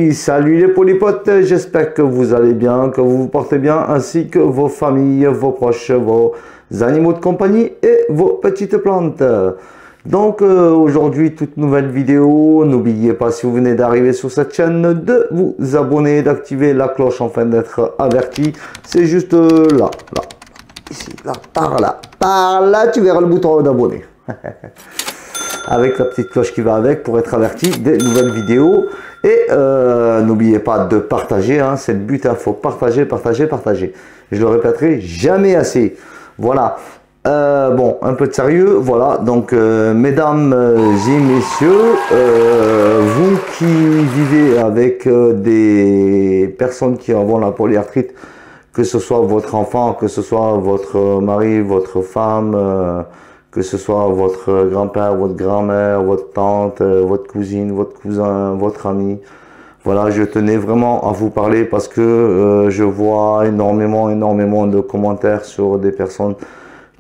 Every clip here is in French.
Oui, salut les polypotes, j'espère que vous allez bien, que vous vous portez bien, ainsi que vos familles, vos proches, vos animaux de compagnie et vos petites plantes. Donc aujourd'hui, toute nouvelle vidéo, n'oubliez pas si vous venez d'arriver sur cette chaîne de vous abonner, d'activer la cloche afin d'être averti. C'est juste là, ici, là, par là, tu verras le bouton d'abonner. Avec la petite cloche qui va avec pour être averti des nouvelles vidéos. Et n'oubliez pas de partager, hein, c'est le but, il faut partager. Je le répéterai jamais assez. Voilà. Bon, un peu de sérieux, voilà. Donc, mesdames et messieurs, vous qui vivez avec des personnes qui ont la polyarthrite, que ce soit votre enfant, que ce soit votre mari, votre femme, que ce soit votre grand-père, votre grand-mère, votre tante, votre cousine, votre cousin, votre ami. Voilà, je tenais vraiment à vous parler parce que je vois énormément de commentaires sur des personnes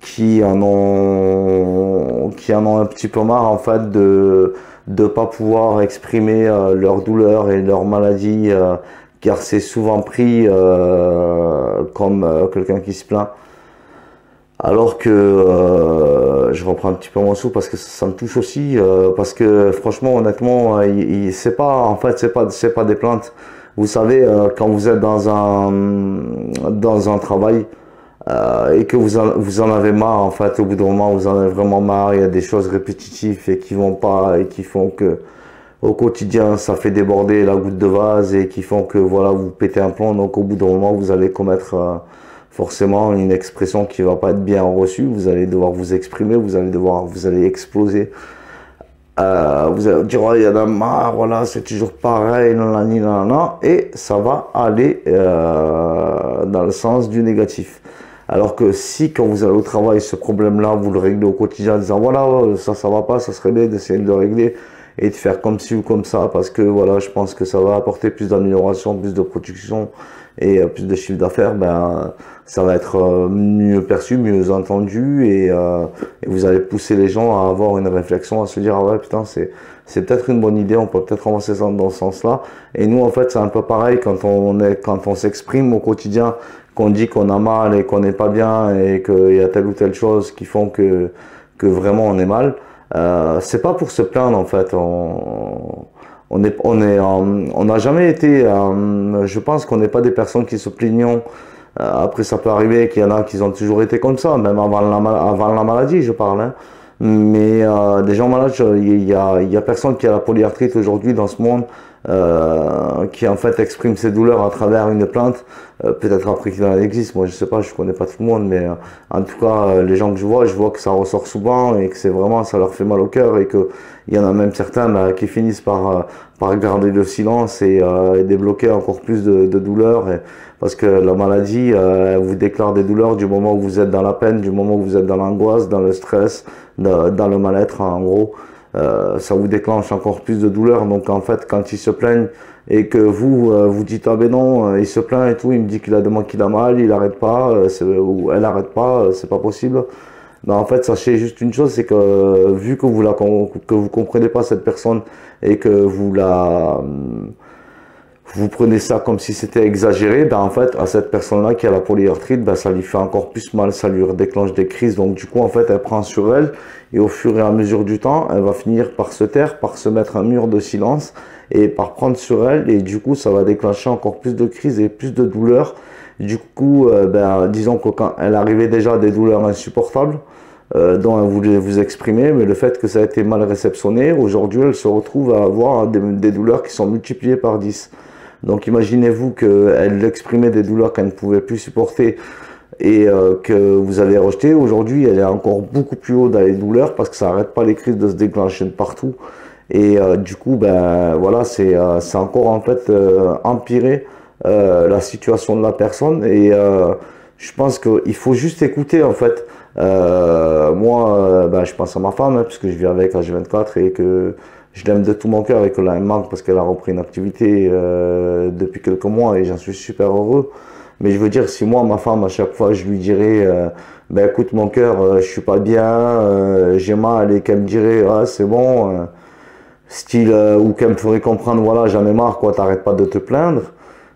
qui en ont un petit peu marre en fait de pas pouvoir exprimer leur douleur et leur maladie, car c'est souvent pris comme quelqu'un qui se plaint. Alors que je reprends un petit peu mon souffle parce que ça me touche aussi, parce que franchement, honnêtement, c'est pas des plaintes. Vous savez, quand vous êtes dans un travail et que vous en avez marre, en fait, au bout d'un moment, vous en avez vraiment marre. Il y a des choses répétitives et qui vont pas et qui font que au quotidien, ça fait déborder la goutte de vase et qui font que voilà, vous pétez un plomb. Donc au bout d'un moment, vous allez commettre forcément une expression qui va pas être bien reçue. Vous allez devoir vous exprimer, vous allez exploser. Vous allez dire, oh, il y en a marre, voilà, c'est toujours pareil, nanana, et ça va aller dans le sens du négatif. Alors que si, quand vous allez au travail, ce problème-là, vous le réglez au quotidien en disant, voilà, ça va pas, ça serait bien d'essayer de le régler et de faire comme ci ou comme ça, parce que voilà, je pense que ça va apporter plus d'amélioration, plus de production et plus de chiffre d'affaires. Ben, ça va être mieux perçu, mieux entendu, et vous allez pousser les gens à avoir une réflexion, à se dire, ah ouais, putain, c'est peut-être une bonne idée, on peut peut-être avancer ça dans ce sens-là. Et nous, en fait, c'est un peu pareil quand on s'exprime au quotidien, qu'on dit qu'on a mal et qu'on n'est pas bien et qu'il y a telle ou telle chose qui font que vraiment on est mal. C'est pas pour se plaindre, en fait. On n'a jamais été, je pense qu'on n'est pas des personnes qui se plaignent. Après, ça peut arriver qu'il y en a qui ont toujours été comme ça, même avant la maladie, je parle. Hein. Mais des gens malades, il y a personne qui a la polyarthrite aujourd'hui dans ce monde qui en fait exprime ses douleurs à travers une plainte. Peut-être après qu'il en existe, moi je sais pas, je connais pas tout le monde, mais en tout cas les gens que je vois que ça ressort souvent et que c'est vraiment, ça leur fait mal au cœur, et que il y en a même certains qui finissent par garder le silence et débloquer encore plus de douleurs, parce que la maladie vous déclare des douleurs du moment où vous êtes dans la peine, du moment où vous êtes dans l'angoisse, dans le stress, dans le mal-être, en gros. Ça vous déclenche encore plus de douleur. Donc en fait, quand ils se plaignent et que vous dites, ah ben non, il se plaint et tout, il me dit qu'il a mal, il arrête pas, ou elle arrête pas, c'est pas possible. Ben en fait, sachez juste une chose, c'est que vu que vous comprenez pas cette personne et que vous prenez ça comme si c'était exagéré, ben en fait, à cette personne-là qui a la polyarthrite, ben ça lui fait encore plus mal, ça lui déclenche des crises. Donc du coup, en fait, elle prend sur elle, et au fur et à mesure du temps, elle va finir par se taire, par se mettre un mur de silence, et par prendre sur elle, et du coup, ça va déclencher encore plus de crises et plus de douleurs. Du coup, ben, disons que quand elle arrivait déjà à des douleurs insupportables, dont elle voulait vous exprimer, mais le fait que ça a été mal réceptionné, aujourd'hui, elle se retrouve à avoir des douleurs qui sont multipliées par 10. Donc imaginez-vous qu'elle exprimait des douleurs qu'elle ne pouvait plus supporter et que vous avez rejeté. Aujourd'hui, elle est encore beaucoup plus haut dans les douleurs parce que ça n'arrête pas les crises de se déclencher de partout. Et du coup, ben voilà, c'est encore en fait empirer la situation de la personne. Et je pense qu'il faut juste écouter, en fait. Moi, ben, je pense à ma femme, hein, puisque je vis avec H24 et que je l'aime de tout mon cœur, et que là elle me manque parce qu'elle a repris une activité depuis quelques mois et j'en suis super heureux. Mais je veux dire, si moi, ma femme, à chaque fois, je lui dirais, ben écoute mon cœur, je suis pas bien, j'ai mal, et qu'elle me dirait, ah c'est bon, style ou qu'elle me ferait comprendre, voilà, j'en ai marre, quoi, t'arrêtes pas de te plaindre,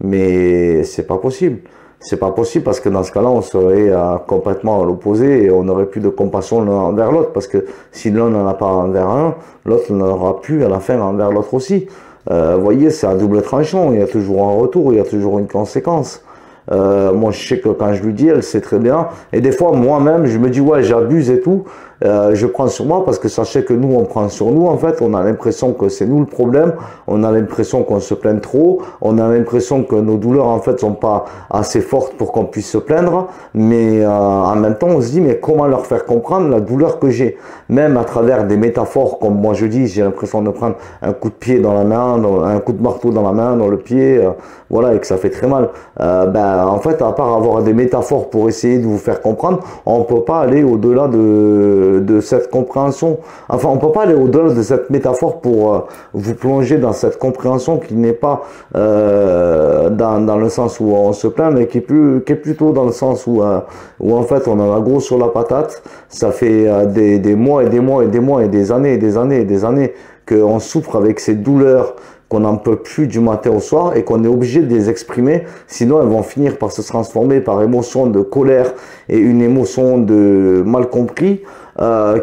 mais c'est pas possible. C'est pas possible parce que dans ce cas-là, on serait complètement à l'opposé et on n'aurait plus de compassion l'un envers l'autre parce que si l'un n'en a pas envers un, l'autre n'en aura plus à la fin envers l'autre aussi. Vous voyez, c'est un double tranchant, il y a toujours un retour, il y a toujours une conséquence. Moi, je sais que quand je lui dis, elle sait très bien. Et des fois, moi-même, je me dis, ouais, j'abuse et tout. Je prends sur moi parce que sachez que nous, on prend sur nous. En fait, on a l'impression que c'est nous le problème. On a l'impression qu'on se plaint trop. On a l'impression que nos douleurs, en fait, sont pas assez fortes pour qu'on puisse se plaindre. Mais en même temps, on se dit, mais comment leur faire comprendre la douleur que j'ai? Même à travers des métaphores, comme moi je dis, j'ai l'impression de prendre un coup de pied dans la main, un coup de marteau dans la main, dans le pied, voilà, et que ça fait très mal. En fait, à part avoir des métaphores pour essayer de vous faire comprendre, on peut pas aller au-delà de cette compréhension. Enfin, on peut pas aller au-delà de cette métaphore pour vous plonger dans cette compréhension qui n'est pas dans le sens où on se plaint, mais qui est plutôt dans le sens où en fait on en a gros sur la patate. Ça fait des mois et des mois et des mois et des années et des années et des années qu'on souffre avec ces douleurs, qu'on n'en peut plus du matin au soir et qu'on est obligé de les exprimer, sinon elles vont finir par se transformer par émotion de colère et une émotion de mal compris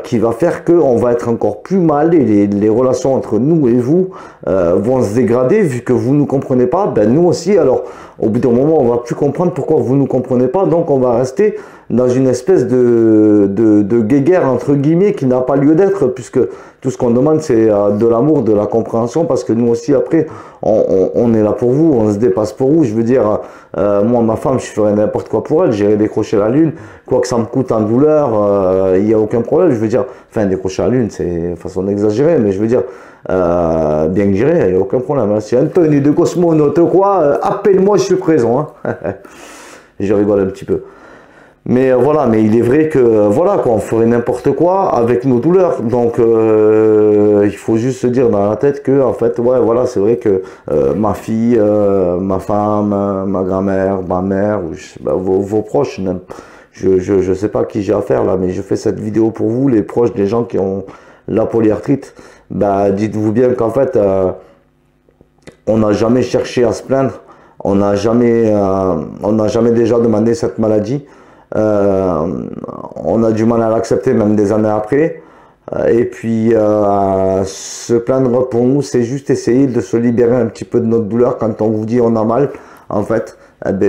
qui va faire qu'on va être encore plus mal et les relations entre nous et vous vont se dégrader vu que vous ne nous comprenez pas. Ben nous aussi, alors au bout d'un moment on va plus comprendre pourquoi vous ne nous comprenez pas, donc on va rester dans une espèce de guéguerre entre guillemets qui n'a pas lieu d'être, puisque tout ce qu'on demande c'est de l'amour, de la compréhension, parce que nous aussi après on est là pour vous, on se dépasse pour vous. Je veux dire, moi ma femme, je ferais n'importe quoi pour elle, j'irais décrocher la lune, quoi que ça me coûte en douleur, il n'y a aucun problème. Je veux dire, enfin décrocher la lune c'est une façon d'exagérer, mais je veux dire bien que j'irai, il n'y a aucun problème. Si Anthony de Cosmonaute quoi, appelle-moi, je suis présent. Hein. Je rigole un petit peu. Mais voilà, mais il est vrai que voilà quoi, on ferait n'importe quoi avec nos douleurs. Donc il faut juste se dire dans la tête que en fait ouais voilà, c'est vrai que ma fille, ma femme, ma grand-mère, ma mère, vos proches, je sais pas qui j'ai affaire là, mais je fais cette vidéo pour vous, les proches des gens qui ont la polyarthrite. Dites-vous bien qu'en fait on n'a jamais cherché à se plaindre, on n'a jamais déjà demandé cette maladie. On a du mal à l'accepter même des années après. Et puis se plaindre pour nous, c'est juste essayer de se libérer un petit peu de notre douleur. Quand on vous dit on a mal, en fait,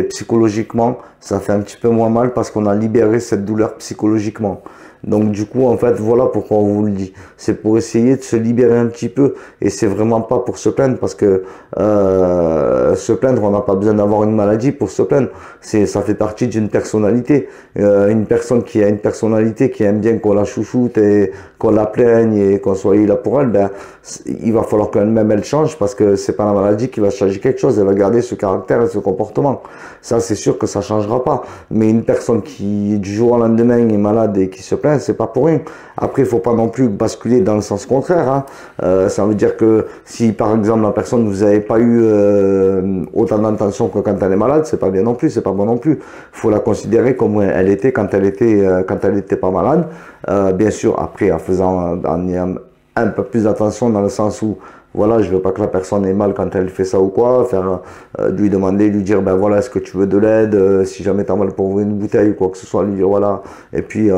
psychologiquement, ça fait un petit peu moins mal parce qu'on a libéré cette douleur psychologiquement. Donc du coup, en fait, voilà pourquoi on vous le dit. C'est pour essayer de se libérer un petit peu. Et c'est vraiment pas pour se plaindre, parce que se plaindre, on n'a pas besoin d'avoir une maladie pour se plaindre. Ça fait partie d'une personnalité. Une personne qui a une personnalité, qui aime bien qu'on la chouchoute et qu'on la plaigne et qu'on soit là pour elle, il va falloir quand même elle change, parce que c'est pas la maladie qui va changer quelque chose. Elle va garder ce caractère et ce comportement. Ça, c'est sûr que ça changera pas. Mais une personne qui, du jour au lendemain, est malade et qui se plaint, c'est pas pour rien. Après, il faut pas non plus basculer dans le sens contraire. Hein. Ça veut dire que si, par exemple, la personne, vous avez pas eu autant d'attention que quand elle est malade, c'est pas bien non plus, c'est pas bon non plus. Faut la considérer comme elle était quand elle était pas malade. Bien sûr, après, en ayant un peu plus d'attention dans le sens où voilà, je veux pas que la personne ait mal quand elle fait ça ou quoi, lui demander, lui dire ben voilà, est-ce que tu veux de l'aide, si jamais t'as mal pour ouvrir une bouteille ou quoi que ce soit, lui dire voilà, et puis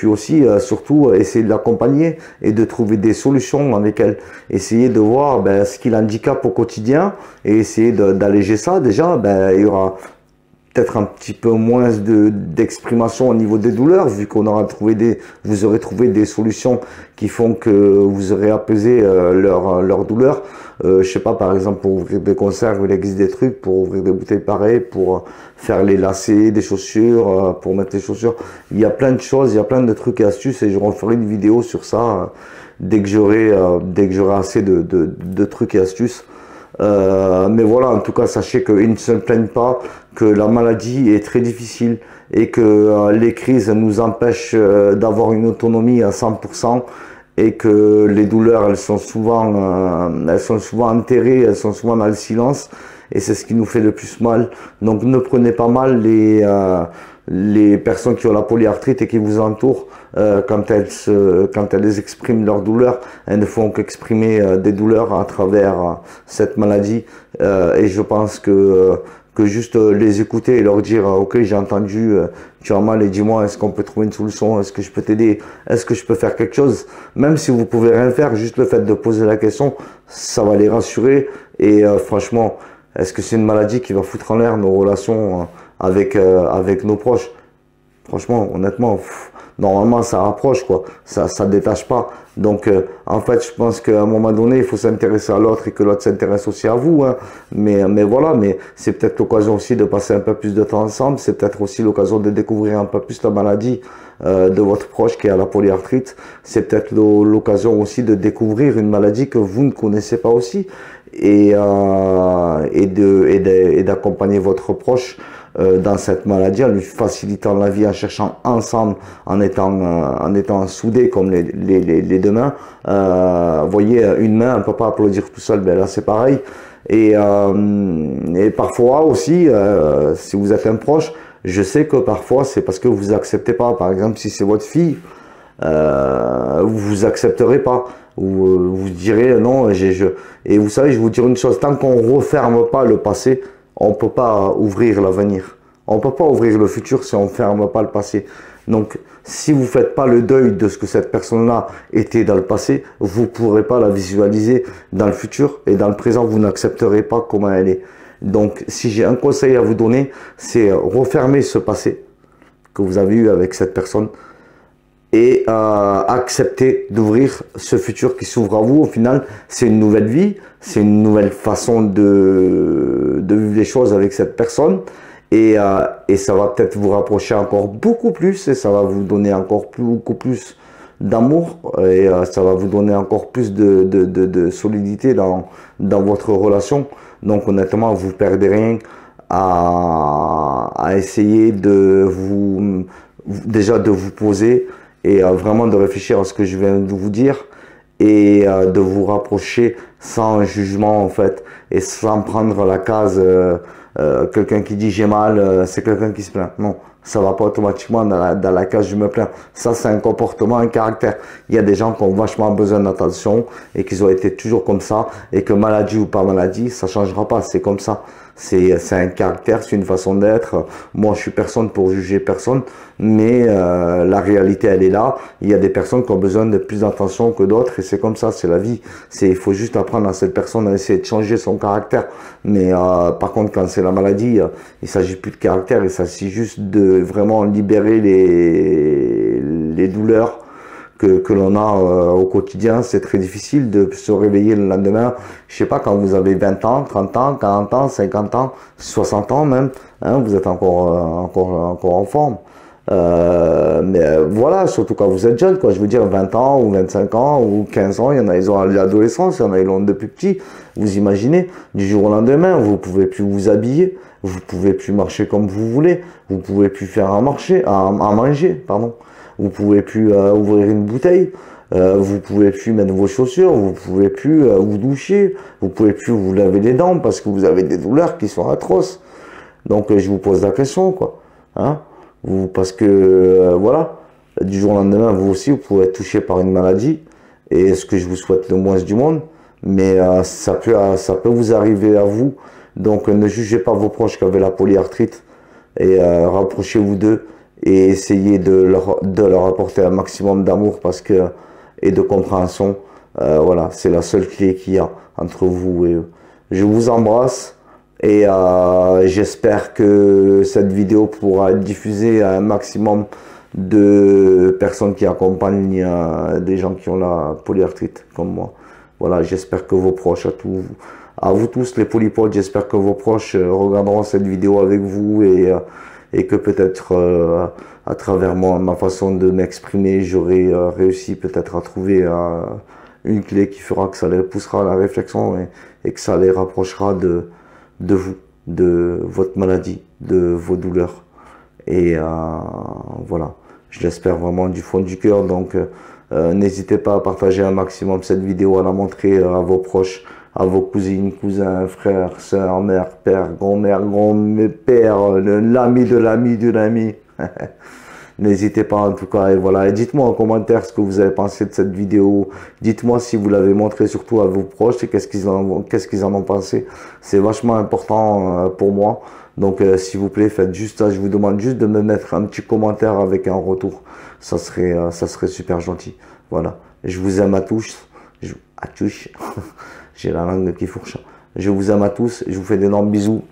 aussi surtout essayer de l'accompagner et de trouver des solutions avec elle, essayer de voir ce qui l'handicape au quotidien et essayer d'alléger ça. Déjà il y aura peut-être un petit peu moins d'exprimation au niveau des douleurs, vu qu'on aura vous aurez trouvé des solutions qui font que vous aurez apaisé leur douleur. Je sais pas, par exemple, pour ouvrir des conserves, il existe des trucs pour ouvrir des bouteilles pareilles, pour faire les lacets des chaussures, pour mettre les chaussures. Il y a plein de choses, il y a plein de trucs et astuces, et je referai une vidéo sur ça dès que j'aurai assez de trucs et astuces. Mais voilà, en tout cas, sachez qu'ils ne se plaignent pas, que la maladie est très difficile et que les crises nous empêchent d'avoir une autonomie à 100%, et que les douleurs, elles sont souvent enterrées, elles sont souvent dans le silence, et c'est ce qui nous fait le plus mal. Donc ne prenez pas mal les personnes qui ont la polyarthrite et qui vous entourent, quand elles expriment leur douleur, elles ne font qu'exprimer des douleurs à travers cette maladie. Et je pense que juste les écouter et leur dire ok, j'ai entendu, tu as mal et dis-moi, est-ce qu'on peut trouver une solution, est-ce que je peux t'aider, est-ce que je peux faire quelque chose, même si vous pouvez rien faire, juste le fait de poser la question, ça va les rassurer. Et franchement, est-ce que c'est une maladie qui va foutre en l'air nos relations avec nos proches? Franchement, honnêtement, normalement ça rapproche, quoi, ça détache pas. Donc en fait, je pense qu'à un moment donné, il faut s'intéresser à l'autre et que l'autre s'intéresse aussi à vous, hein. Mais voilà, mais c'est peut-être l'occasion aussi de passer un peu plus de temps ensemble. C'est peut-être aussi l'occasion de découvrir un peu plus la maladie de votre proche qui a la polyarthrite. C'est peut-être l'occasion aussi de découvrir une maladie que vous ne connaissez pas aussi et d'accompagner votre proche dans cette maladie, en lui facilitant la vie, en cherchant ensemble, en étant soudés comme les deux mains. Vous voyez, une main, on ne peut pas applaudir tout seul, ben là c'est pareil. Et parfois aussi, si vous êtes un proche, je sais que parfois c'est parce que vous acceptez pas. Par exemple, si c'est votre fille, vous accepterez pas. Ou vous direz non, et vous savez, je vous dire une chose, tant qu'on referme pas le passé, on peut pas ouvrir l'avenir. On peut pas ouvrir le futur si on ferme pas le passé. Donc, si vous faites pas le deuil de ce que cette personne-là était dans le passé, vous pourrez pas la visualiser dans le futur, et dans le présent, vous n'accepterez pas comment elle est. Donc, si j'ai un conseil à vous donner, c'est refermer ce passé que vous avez eu avec cette personne et accepter d'ouvrir ce futur qui s'ouvre à vous. Au final, c'est une nouvelle vie, c'est une nouvelle façon de vivre les choses avec cette personne, et ça va peut-être vous rapprocher encore beaucoup plus, et ça va vous donner encore beaucoup plus d'amour, et ça va vous donner encore plus de solidité dans votre relation. Donc honnêtement, vous perdez rien à essayer déjà de vous poser et vraiment de réfléchir à ce que je viens de vous dire, et de vous rapprocher sans jugement en fait, et sans prendre la case quelqu'un qui dit j'ai mal, c'est quelqu'un qui se plaint. Non, ça va pas automatiquement dans la case je me plains. Ça, c'est un comportement, un caractère. Il y a des gens qui ont vachement besoin d'attention et qui ont été toujours comme ça, et que maladie ou pas maladie, ça changera pas, c'est comme ça. C'est un caractère, c'est une façon d'être. Moi, je suis personne pour juger personne, mais la réalité, elle est là. Il y a des personnes qui ont besoin de plus d'attention que d'autres, et c'est comme ça, c'est la vie. Il faut juste apprendre à cette personne à essayer de changer son caractère. Mais par contre, quand c'est la maladie, il s'agit plus de caractère, il s'agit juste de vraiment libérer les douleurs que l'on a au quotidien. C'est très difficile de se réveiller le lendemain. Je sais pas, quand vous avez 20 ans, 30 ans, 40 ans, 50 ans, 60 ans même, hein, vous êtes encore en forme. Mais voilà, surtout quand vous êtes jeune, quoi. Je veux dire, 20 ans ou 25 ans ou 15 ans, il y en a, ils ont l'adolescence, il y en a, ils l'ont depuis petit. Vous imaginez, du jour au lendemain, vous pouvez plus vous habiller, vous pouvez plus marcher comme vous voulez, vous pouvez plus faire à manger, pardon. Vous pouvez plus ouvrir une bouteille, vous pouvez plus mettre vos chaussures, vous pouvez plus vous doucher, vous pouvez plus vous laver les dents parce que vous avez des douleurs qui sont atroces. Donc je vous pose la question, quoi, hein, parce que voilà, du jour au lendemain, vous aussi, vous pouvez être touché par une maladie, et ce que je vous souhaite le moins du monde, mais ça peut vous arriver à vous. Donc ne jugez pas vos proches qui avaient la polyarthrite, et rapprochez-vous d'eux et essayez de leur apporter un maximum d'amour et de compréhension. Voilà, c'est la seule clé qu'il y a entre vous et eux. Je vous embrasse, et j'espère que cette vidéo pourra être diffusée à un maximum de personnes qui accompagnent des gens qui ont la polyarthrite comme moi. Voilà, j'espère que vos proches, à vous tous les polypodes, j'espère que vos proches regarderont cette vidéo avec vous, et que peut-être à travers ma façon de m'exprimer, j'aurai réussi peut-être à trouver une clé qui fera que ça les poussera à la réflexion, et que ça les rapprochera de vous, de votre maladie, de vos douleurs. Et voilà, je l'espère vraiment du fond du cœur. Donc n'hésitez pas à partager un maximum cette vidéo, à la montrer à vos proches, à vos cousines, cousins, frères, sœurs, mère, père, grand-mère, grand-père, l'ami de l'ami de l'ami. N'hésitez pas en tout cas, et voilà, et dites-moi en commentaire ce que vous avez pensé de cette vidéo. Dites-moi si vous l'avez montré surtout à vos proches et qu'est-ce qu'ils en ont pensé. C'est vachement important pour moi. Donc s'il vous plaît, faites juste ça. Je vous demande juste de me mettre un petit commentaire avec un retour. Ça serait super gentil. Voilà. Je vous aime à tous. À tous. J'ai la langue qui fourche. Je vous aime à tous. Je vous fais d'énormes bisous.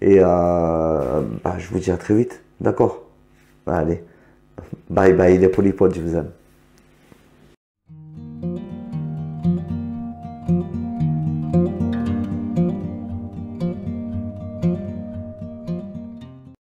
Et je vous dis à très vite. D'accord? Allez. Bye bye les polypodes, je vous aime.